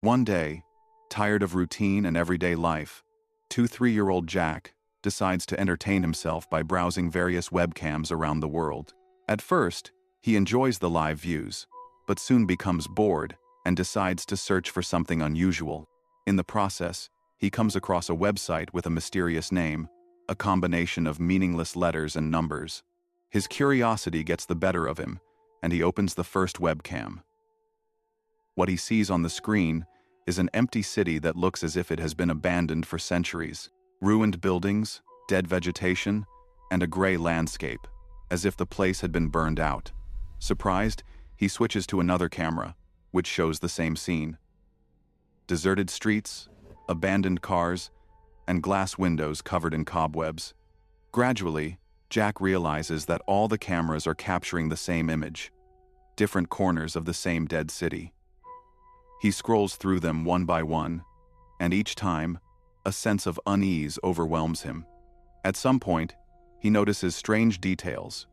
One day, tired of routine and everyday life, 3-year-old Jack decides to entertain himself by browsing various webcams around the world. At first, he enjoys the live views, but soon becomes bored and decides to search for something unusual. In the process, he comes across a website with a mysterious name, a combination of meaningless letters and numbers. His curiosity gets the better of him, and he opens the first webcam. What he sees on the screen is an empty city that looks as if it has been abandoned for centuries. Ruined buildings, dead vegetation, and a gray landscape, as if the place had been burned out. Surprised, he switches to another camera, which shows the same scene. Deserted streets, abandoned cars, and glass windows covered in cobwebs. Gradually, Jack realizes that all the cameras are capturing the same image, different corners of the same dead city. He scrolls through them one by one, and each time, a sense of unease overwhelms him. At some point, he notices strange details.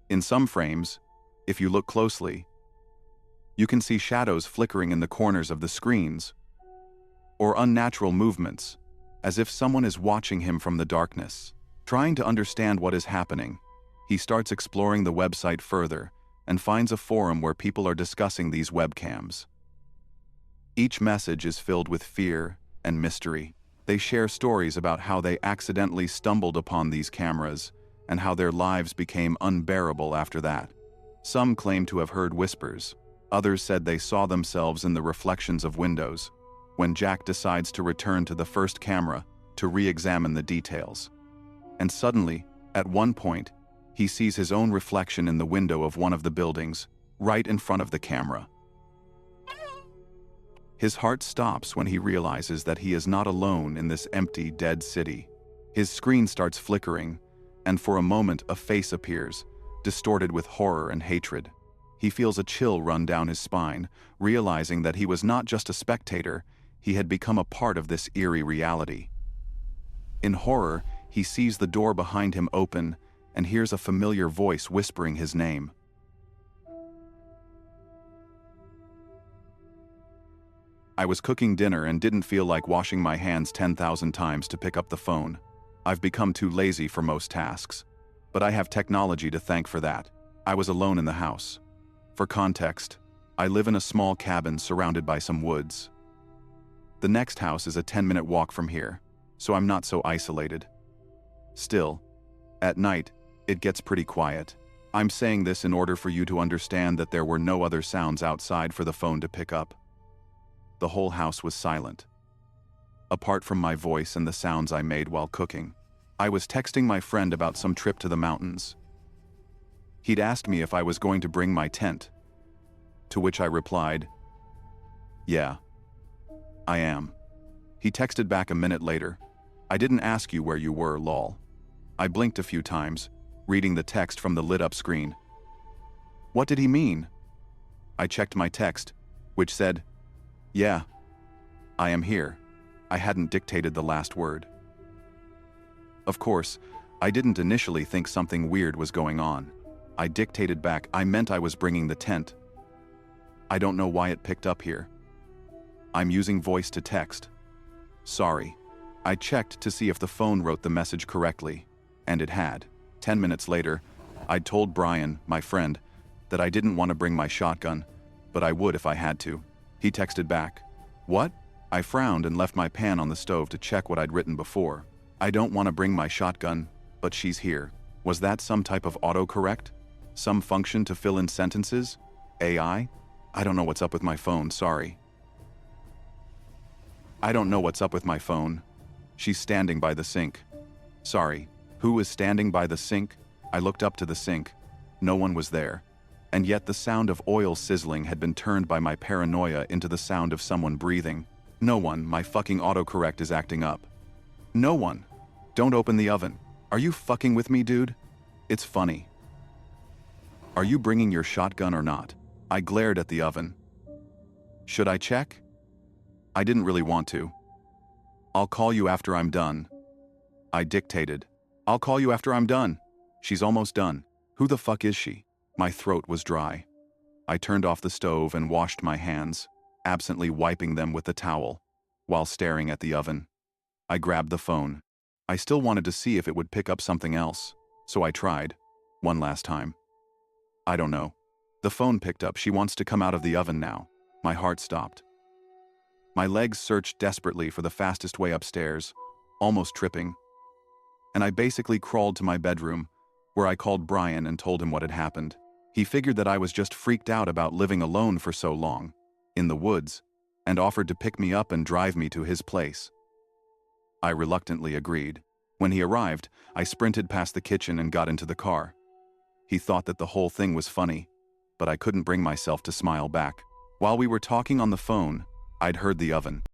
In some frames, if you look closely, you can see shadows flickering in the corners of the screens, or unnatural movements, as if someone is watching him from the darkness. Trying to understand what is happening, he starts exploring the website further and finds a forum where people are discussing these webcams. Each message is filled with fear and mystery. They share stories about how they accidentally stumbled upon these cameras and how their lives became unbearable after that. Some claim to have heard whispers. Others said they saw themselves in the reflections of windows. When Jack decides to return to the first camera to re-examine the details. And suddenly, at one point, he sees his own reflection in the window of one of the buildings, right in front of the camera. His heart stops when he realizes that he is not alone in this empty, dead city. His screen starts flickering, and for a moment a face appears, distorted with horror and hatred. He feels a chill run down his spine, realizing that he was not just a spectator, he had become a part of this eerie reality. In horror, he sees the door behind him open and hears a familiar voice whispering his name. I was cooking dinner and didn't feel like washing my hands 10,000 times to pick up the phone. I've become too lazy for most tasks, but I have technology to thank for that. I was alone in the house. For context, I live in a small cabin surrounded by some woods. The next house is a 10-minute walk from here, so I'm not so isolated. Still, at night, it gets pretty quiet. I'm saying this in order for you to understand that there were no other sounds outside for the phone to pick up. The whole house was silent. Apart from my voice and the sounds I made while cooking, I was texting my friend about some trip to the mountains. He'd asked me if I was going to bring my tent, to which I replied, "Yeah, I am." He texted back a minute later, "I didn't ask you where you were, lol." I blinked a few times, reading the text from the lit-up screen. What did he mean? I checked my text, which said, "Yeah, I am here." I hadn't dictated the last word. Of course, I didn't initially think something weird was going on. I dictated back, "I meant I was bringing the tent." I don't know why it picked up here. I'm using voice to text. Sorry. I checked to see if the phone wrote the message correctly, and it had. 10 minutes later, I'd told Brian, my friend, that I didn't want to bring my shotgun, but I would if I had to. He texted back, "What?" I frowned and left my pan on the stove to check what I'd written before. "I don't want to bring my shotgun, but she's here." Was that some type of autocorrect? Some function to fill in sentences? AI? I don't know what's up with my phone, sorry. I don't know what's up with my phone. She's standing by the sink. Sorry. Who is standing by the sink? I looked up to the sink. No one was there. And yet the sound of oil sizzling had been turned by my paranoia into the sound of someone breathing. No one, my fucking autocorrect is acting up. No one. Don't open the oven. Are you fucking with me, dude? It's funny. Are you bringing your shotgun or not? I glared at the oven. Should I check? I didn't really want to. I'll call you after I'm done. I dictated. I'll call you after I'm done. She's almost done. Who the fuck is she? My throat was dry. I turned off the stove and washed my hands. absently wiping them with the towel, while staring at the oven. I grabbed the phone. I still wanted to see if it would pick up something else, so I tried, one last time. I don't know. The phone picked up. She wants to come out of the oven now. My heart stopped. My legs searched desperately for the fastest way upstairs, almost tripping, and I basically crawled to my bedroom, where I called Brian and told him what had happened. He figured that I was just freaked out about living alone for so long, in the woods, and offered to pick me up and drive me to his place. I reluctantly agreed. When he arrived, I sprinted past the kitchen and got into the car. He thought that the whole thing was funny, but I couldn't bring myself to smile back. While we were talking on the phone, I'd heard the oven.